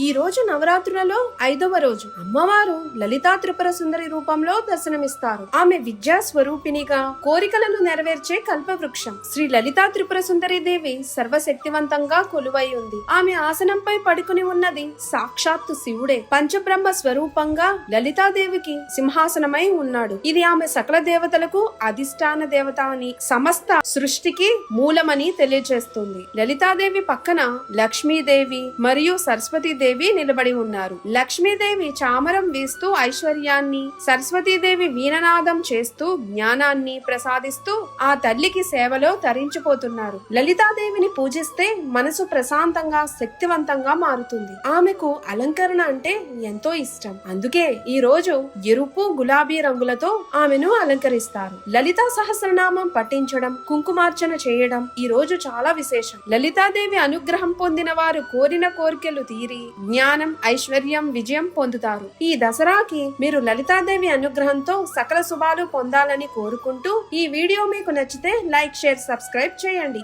ఈ రోజు నవరాత్రులలో 5వ రోజు అమ్మవారు లలితా త్రిపుర సుందరి రూపంలో దర్శనమిస్తారు. ఆమె విద్యా స్వరూపిణిగా కోరికలను నెరవేర్చే కల్పవృక్షం. శ్రీ లలితా త్రిపుర సుందరి దేవి సర్వశక్తివంతంగా కొలువై ఉంది. ఆమె ఆసనంపై పడుకుని ఉన్నది సాక్షాత్తు శివుడే. పంచబ్రహ్మ స్వరూపంగా లలితాదేవికి సింహాసనమై ఉన్నాడు. ఇది ఆమె సకల దేవతలకు అధిష్టాన దేవత అని, సమస్త సృష్టికి మూలమని తెలియజేస్తుంది. లలితాదేవి పక్కన లక్ష్మీదేవి మరియు సరస్వతీదేవి నిలబడి ఉన్నారు. లక్ష్మీదేవి చామరం వీస్తూ ఐశ్వర్యాన్ని, సరస్వతీదేవి వీణనాదం చేస్తూ జ్ఞానాన్ని ప్రసాదిస్తూ ఆ తల్లికి సేవలో తరించిపోతున్నారు. లలితాదేవిని పూజిస్తే మనసు ప్రశాంతంగా శక్తివంతంగా మారుతుంది. ఆమెకు అలంకరణ అంటే ఎంతో ఇష్టం. అందుకే ఈ రోజు ఎరుపు గులాబీ రంగులతో ఆమెను అలంకరిస్తారు. లలితా సహస్రనామం పఠించడం, కుంకుమార్చన చేయడం ఈ రోజు చాలా విశేషం. లలితాదేవి అనుగ్రహం పొందిన వారు కోరిన కోరికలు తీరి జ్ఞానం, ఐశ్వర్యం, విజయం పొందుతారు. ఈ దసరాకి మీరు లలితాదేవి అనుగ్రహంతో సకల శుభాలు పొందాలని కోరుకుంటూ ఈ వీడియో మీకు నచ్చితే లైక్, షేర్, సబ్స్క్రైబ్ చేయండి.